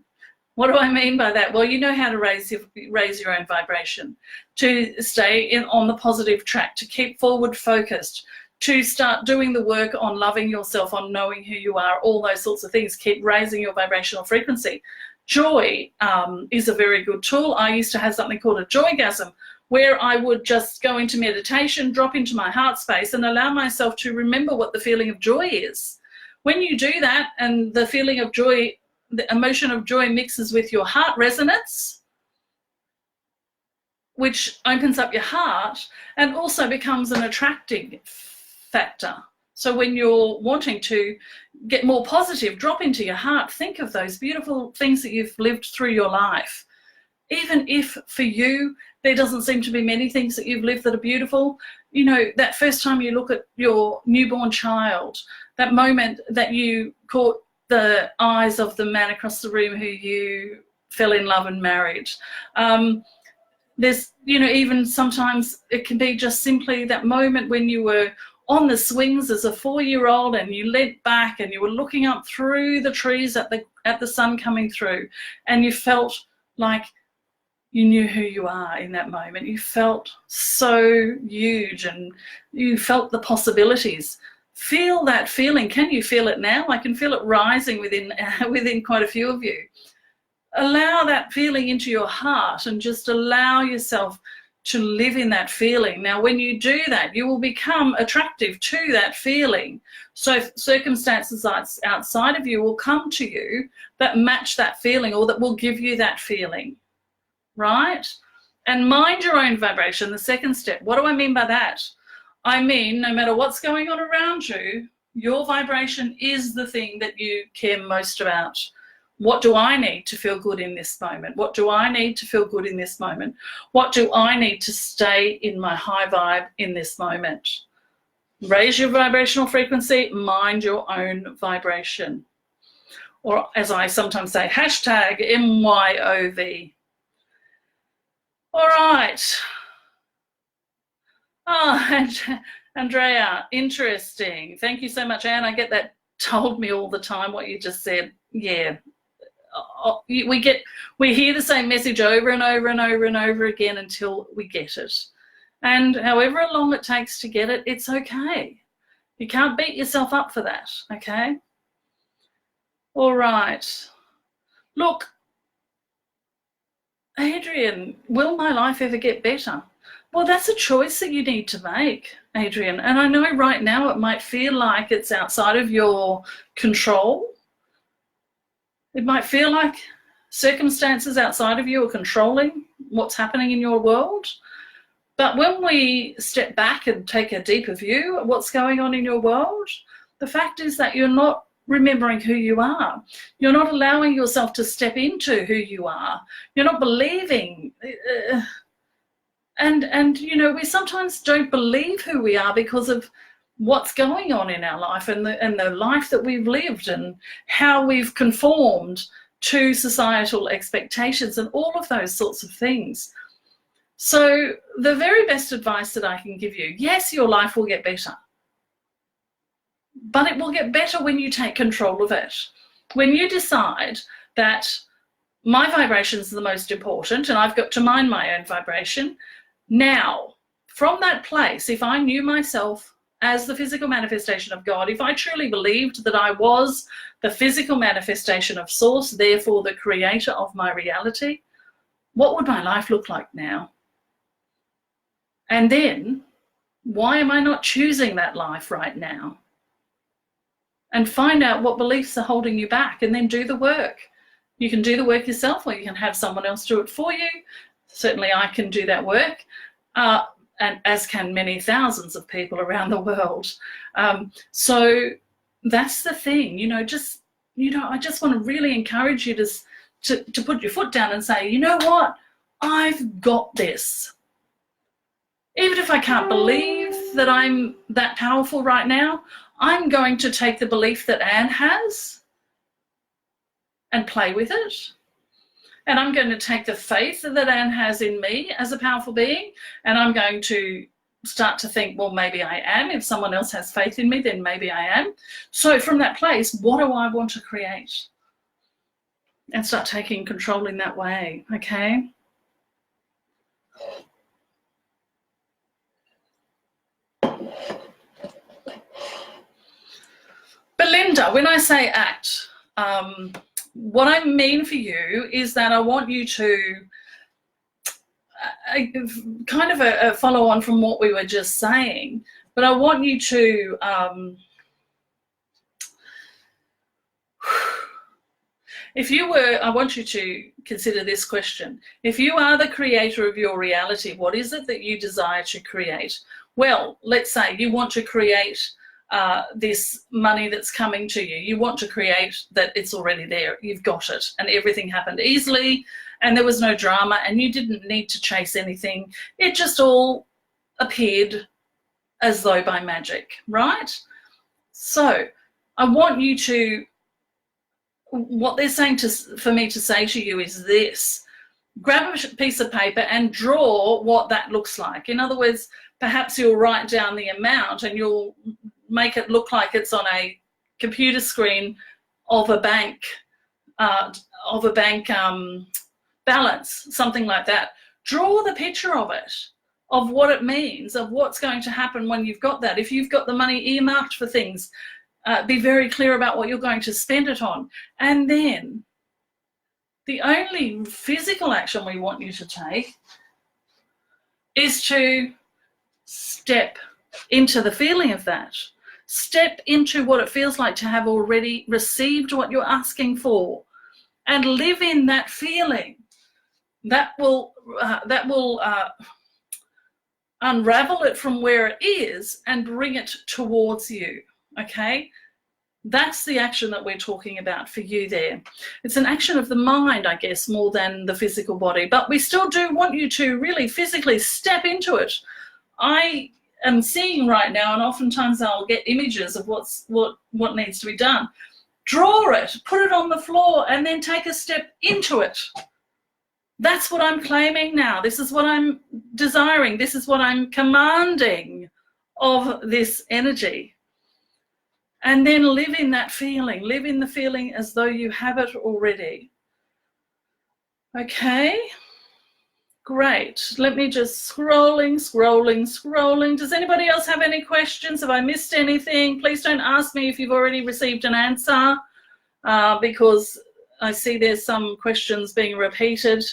What do I mean by that? Well, you know how to raise your own vibration, to stay on the positive track, to keep forward focused, to start doing the work on loving yourself, on knowing who you are, all those sorts of things. Keep raising your vibrational frequency. Joy is a very good tool. I used to have something called a joygasm, where I would just go into meditation, drop into my heart space and allow myself to remember what the feeling of joy is. When you do that and the feeling of joy, the emotion of joy mixes with your heart resonance, which opens up your heart and also becomes an attracting factor. So when you're wanting to get more positive, drop into your heart, think of those beautiful things that you've lived through your life. Even if for you, there doesn't seem to be many things that you've lived that are beautiful, you know, that first time you look at your newborn child, that moment that you caught the eyes of the man across the room who you fell in love and married. There's, you know, even sometimes it can be just simply that moment when you were on the swings as a 4-year-old and you leant back and you were looking up through the trees at the sun coming through, and you felt like you knew who you are in that moment. You felt so huge and you felt the possibilities. Feel that feeling. Can you feel it now? I can feel it rising within quite a few of you. Allow that feeling into your heart and just allow yourself to live in that feeling. Now, when you do that, you will become attractive to that feeling. So circumstances outside of you will come to you that match that feeling or that will give you that feeling, right? And mind your own vibration, the second step. What do I mean by that? I mean, no matter what's going on around you, your vibration is the thing that you care most about. What do I need to feel good in this moment? What do I need to feel good in this moment? What do I need to stay in my high vibe in this moment? Raise your vibrational frequency, mind your own vibration. Or as I sometimes say, hashtag MYOV. All right. Oh, and Andrea, interesting. Thank you so much, Anne. I get that told me all the time, what you just said. Yeah. We hear the same message over and over and over and over again until we get it. And however long it takes to get it, it's okay. You can't beat yourself up for that, okay? All right. Look, Adrian, will my life ever get better? Well, that's a choice that you need to make, Adrian. And I know right now it might feel like it's outside of your control. It might feel like circumstances outside of you are controlling what's happening in your world. But when we step back and take a deeper view of what's going on in your world, the fact is that you're not remembering who you are. You're not allowing yourself to step into who you are. You're not believing. And you know, we sometimes don't believe who we are because of what's going on in our life and the life that we've lived and how we've conformed to societal expectations and all of those sorts of things. So the very best advice that I can give you, yes, your life will get better, but it will get better when you take control of it. When you decide that my vibration is the most important and I've got to mind my own vibration. Now, from that place, if I knew myself as the physical manifestation of God, if I truly believed that I was the physical manifestation of Source, therefore the creator of my reality, what would my life look like now? And then, why am I not choosing that life right now? And find out what beliefs are holding you back and then do the work. You can do the work yourself or you can have someone else do it for you. Certainly I can do that work, and as can many thousands of people around the world. So that's the thing, I just want to really encourage you to put your foot down and say, you know what, I've got this. Even if I can't believe that I'm that powerful right now, I'm going to take the belief that Anne has and play with it. And I'm going to take the faith that Anne has in me as a powerful being, and I'm going to start to think, well, maybe I am. If someone else has faith in me, then maybe I am. So from that place, what do I want to create? And start taking control in that way, okay? Belinda, when I say act, what I mean for you is that I want you to kind of a follow on from what we were just saying, but I want you to I want you to consider this question. If you are the creator of your reality, what is it that you desire to create? Well, let's say you want to create this money that's coming to you. You want to create that it's already there. You've got it. And everything happened easily and there was no drama and you didn't need to chase anything. It just all appeared as though by magic, right? So I want you to, what they're saying for me to say to you is this: grab a piece of paper and draw what that looks like. In other words, perhaps you'll write down the amount and you'll make it look like it's on a computer screen of a bank balance, something like that. Draw the picture of it, of what it means, of what's going to happen when you've got that. If you've got the money earmarked for things, be very clear about what you're going to spend it on. And then the only physical action we want you to take is to step into the feeling of that. Step into what it feels like to have already received what you're asking for and live in that feeling. That will unravel it from where it is and bring it towards you, okay? That's the action that we're talking about for you there. It's an action of the mind, I guess, more than the physical body, but we still do want you to really physically step into it. I am seeing right now, and oftentimes I'll get images of what needs to be done. Draw it, put it on the floor, and then take a step into it. That's what I'm claiming now. This is what I'm desiring. This is what I'm commanding of this energy. And then live in that feeling. Live in the feeling as though you have it already. Okay? Great. Let me just scrolling. Does anybody else have any questions? Have I missed anything? Please don't ask me if you've already received an answer, because I see there's some questions being repeated.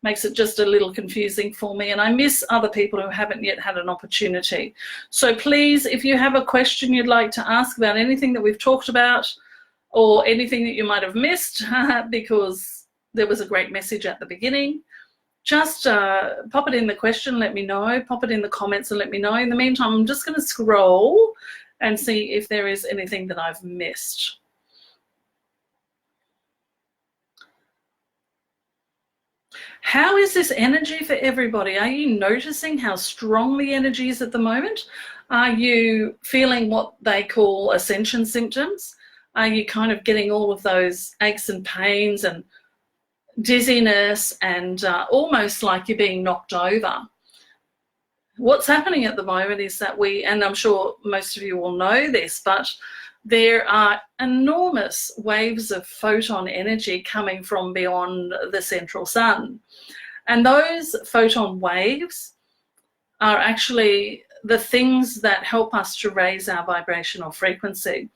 Makes it just a little confusing for me, and I miss other people who haven't yet had an opportunity. So please, if you have a question you'd like to ask about anything that we've talked about, or anything that you might have missed because there was a great message at the beginning, just pop it in the question, let me know, pop it in the comments and let me know. In the meantime, I'm just going to scroll and see if there is anything that I've missed. How is this energy for everybody? Are you noticing how strong the energy is at the moment? Are you feeling what they call ascension symptoms? Are you kind of getting all of those aches and pains and dizziness and almost like you're being knocked over? What's happening at the moment is that and I'm sure most of you will know this, but there are enormous waves of photon energy coming from beyond the central sun. And those photon waves are actually the things that help us to raise our vibrational frequency.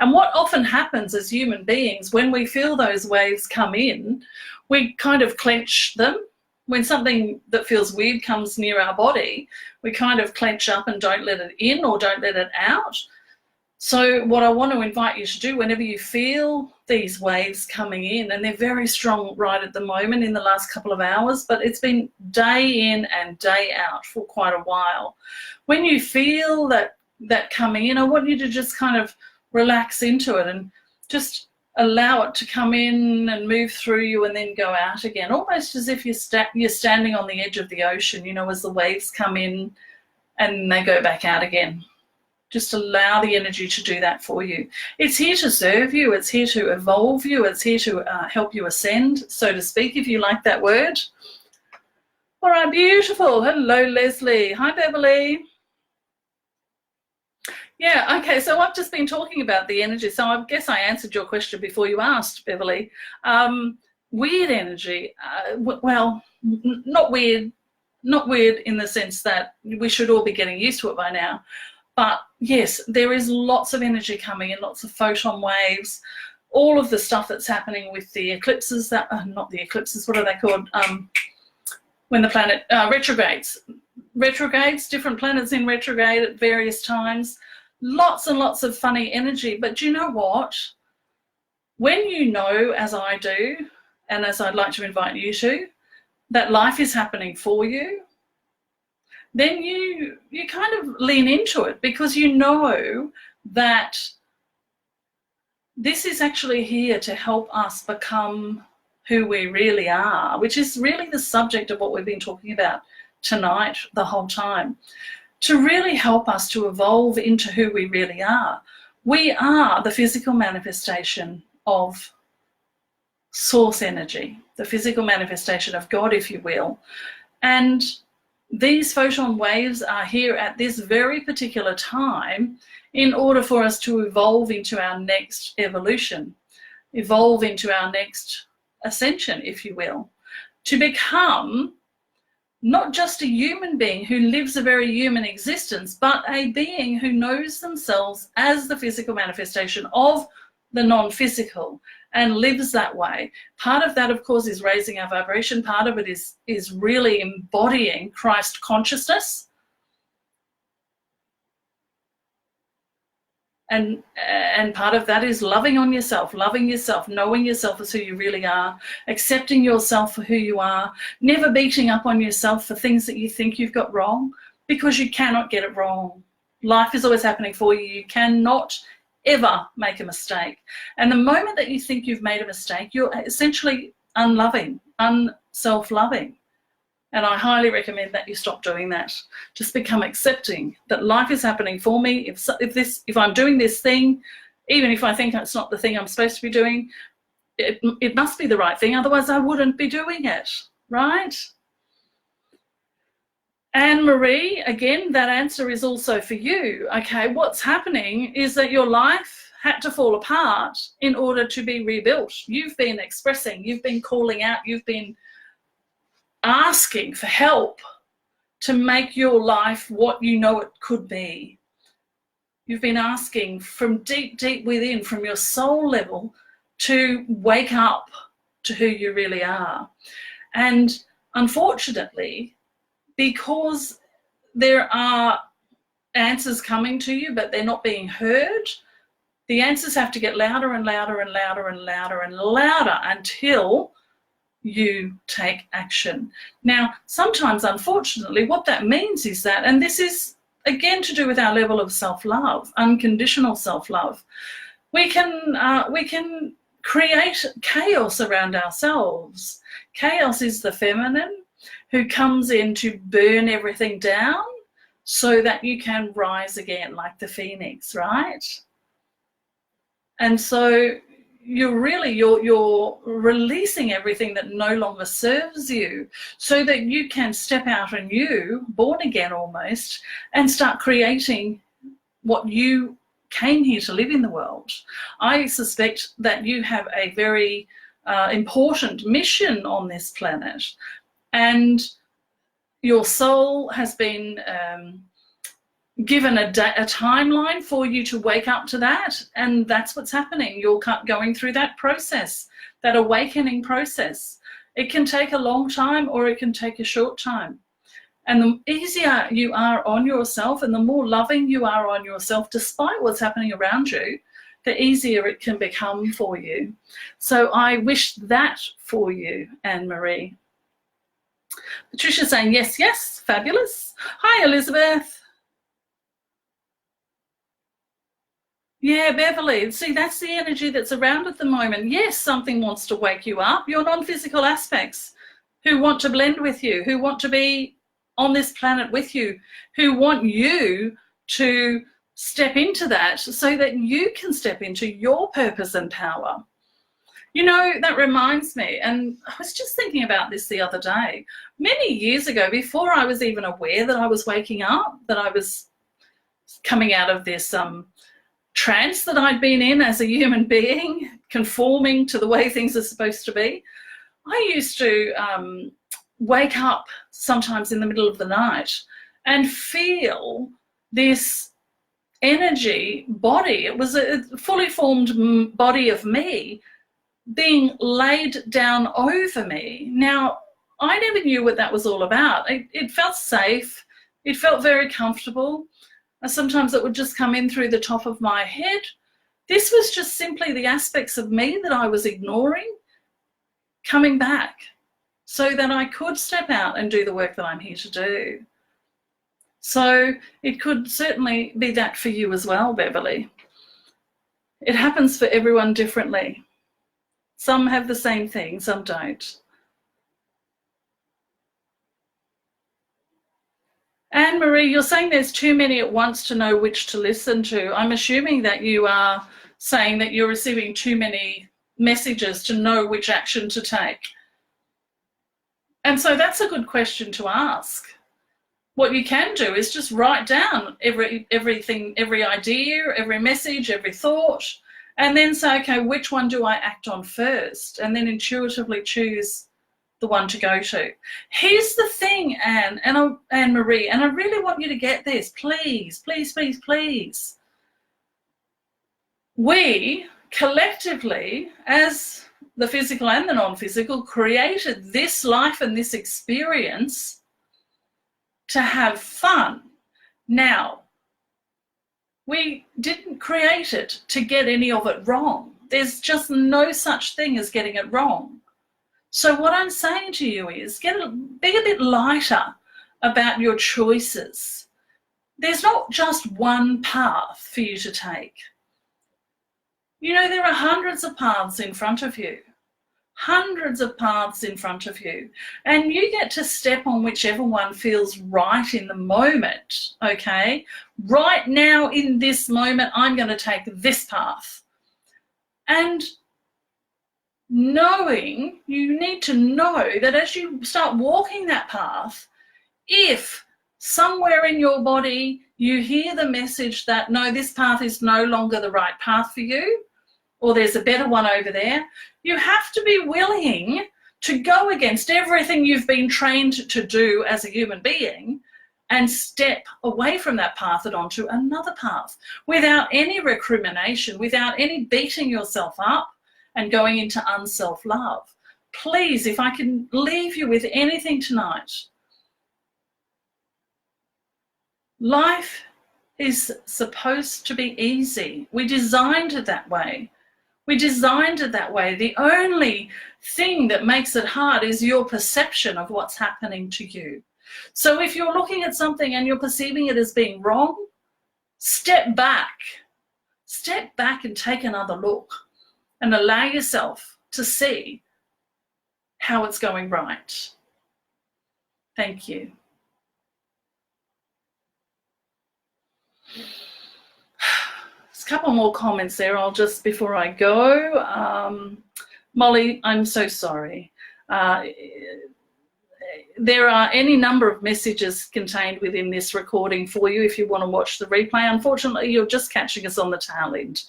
And what often happens as human beings, when we feel those waves come in, we kind of clench them. When something that feels weird comes near our body, we kind of clench up and don't let it in or don't let it out. So what I want to invite you to do whenever you feel these waves coming in, and they're very strong right at the moment in the last couple of hours, but it's been day in and day out for quite a while. When you feel that coming in, I want you to just kind of relax into it and just allow it to come in and move through you and then go out again, almost as if you're standing on the edge of the ocean, you know, as the waves come in and they go back out again. Just allow the energy to do that for you. It's here to serve you. It's here to evolve you. It's here to help you ascend, so to speak, if you like that word. All right, beautiful. Hello, Leslie. Hi, Beverly. Yeah, okay, so I've just been talking about the energy. So I guess I answered your question before you asked, Beverly. Weird energy. Well, not weird in the sense that we should all be getting used to it by now. But yes, there is lots of energy coming in, lots of photon waves, all of the stuff that's happening with the eclipses, not the eclipses, what are they called? When the planet retrogrades, different planets in retrograde at various times, lots and lots of funny energy. But do you know what? When you know, as I do, and as I'd like to invite you to, that life is happening for you, then you kind of lean into it, because you know that this is actually here to help us become who we really are, which is really the subject of what we've been talking about tonight the whole time, to really help us to evolve into who we really are. We are the physical manifestation of source energy, the physical manifestation of God, if you will. And these photon waves are here at this very particular time in order for us to evolve into our next evolution, evolve into our next ascension, if you will, to become not just a human being who lives a very human existence, but a being who knows themselves as the physical manifestation of the non-physical and lives that way. Part of that, of course, is raising our vibration. Part of it is really embodying Christ consciousness. And part of that is loving on yourself, loving yourself, knowing yourself as who you really are, accepting yourself for who you are, never beating up on yourself for things that you think you've got wrong, because you cannot get it wrong. Life is always happening for you. You cannot ever make a mistake. And the moment that you think you've made a mistake, you're essentially unloving, unself-loving. And I highly recommend that you stop doing that. Just become accepting that life is happening for me. If I'm doing this thing, even if I think it's not the thing I'm supposed to be doing, it must be the right thing, otherwise I wouldn't be doing it, right? Anne Marie, again, that answer is also for you. Okay, what's happening is that your life had to fall apart in order to be rebuilt. You've been expressing, you've been calling out, you've been asking for help to make your life what you know it could be. You've been asking from deep, deep within, from your soul level, to wake up to who you really are. And unfortunately, because there are answers coming to you, but they're not being heard, the answers have to get louder and louder and louder and louder and louder until you take action. Now, sometimes, unfortunately, what that means is that, and this is again to do with our level of self-love, unconditional self-love, we can create chaos around ourselves. Chaos is the feminine who comes in to burn everything down so that you can rise again like the phoenix, right? And so you're releasing everything that no longer serves you so that you can step out anew, born again almost, and start creating what you came here to live in the world. I suspect that you have a very important mission on this planet, and your soul has been given a timeline for you to wake up to that, and that's what's happening. You're going through that process, that awakening process. It can take a long time or it can take a short time. And the easier you are on yourself and the more loving you are on yourself, despite what's happening around you, the easier it can become for you. So I wish that for you, Anne Marie. Patricia saying, yes, yes, fabulous. Hi, Elizabeth. Yeah, Beverly, see, that's the energy that's around at the moment. Yes, something wants to wake you up. Your non-physical aspects who want to blend with you, who want to be on this planet with you, who want you to step into that so that you can step into your purpose and power. You know, that reminds me, and I was just thinking about this the other day. Many years ago, before I was even aware that I was waking up, that I was coming out of this trance that I'd been in as a human being, conforming to the way things are supposed to be, I used to wake up sometimes in the middle of the night and feel this energy body. It was a fully formed body of me being laid down over me. Now, I never knew what that was all about. It felt safe. It felt very comfortable. Sometimes it would just come in through the top of my head. This was just simply the aspects of me that I was ignoring coming back so that I could step out and do the work that I'm here to do. So it could certainly be that for you as well, Beverly. It happens for everyone differently. Some have the same thing, some don't. Anne Marie, you're saying there's too many at once to know which to listen to. I'm assuming that you are saying that you're receiving too many messages to know which action to take. And so that's a good question to ask. What you can do is just write down everything, every idea, every message, every thought, and then say, okay, which one do I act on first? And then intuitively choose the one to go to. Here's the thing, Anne Marie, and I really want you to get this, please, please, please, please. We collectively, as the physical and the non-physical, created this life and this experience to have fun. Now, we didn't create it to get any of it wrong. There's just no such thing as getting it wrong. So what I'm saying to you is be a bit lighter about your choices. there's not just one path for you to take. You know, there are hundreds of paths in front of you. Hundreds of paths in front of you, and you get to step on whichever one feels right in the moment, okay? Right now, in this moment, I'm going to take this path. And knowing, you need to know that as you start walking that path, if somewhere in your body you hear the message that, no, this path is no longer the right path for you, or there's a better one over there, you have to be willing to go against everything you've been trained to do as a human being and step away from that path and onto another path without any recrimination, without any beating yourself up and going into unself-love. Please, if I can leave you with anything tonight, life is supposed to be easy. We designed it that way. We designed it that way. The only thing that makes it hard is your perception of what's happening to you. So if you're looking at something and you're perceiving it as being wrong, step back. Step back and take another look and allow yourself to see how it's going right. Thank you. There's a couple more comments there. I'll just, before I go, Molly, I'm so sorry. There are any number of messages contained within this recording for you if you want to watch the replay. Unfortunately, you're just catching us on the tail end.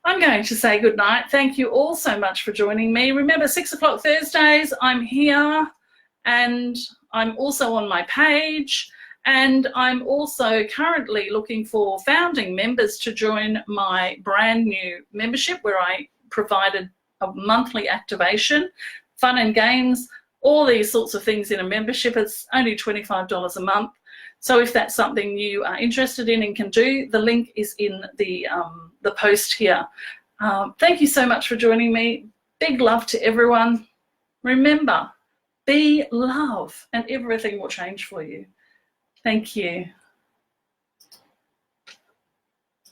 I'm going to say good night. Thank you all so much for joining me. Remember, 6 o'clock Thursdays, I'm here, and I'm also on my page, and I'm also currently looking for founding members to join my brand new membership where I provided a monthly activation, fun and games, all these sorts of things in a membership. It's only $25 a month. So if that's something you are interested in and can do, the link is in the post here. Thank you so much for joining me. Big love to everyone. Remember, be love and everything will change for you. Thank you.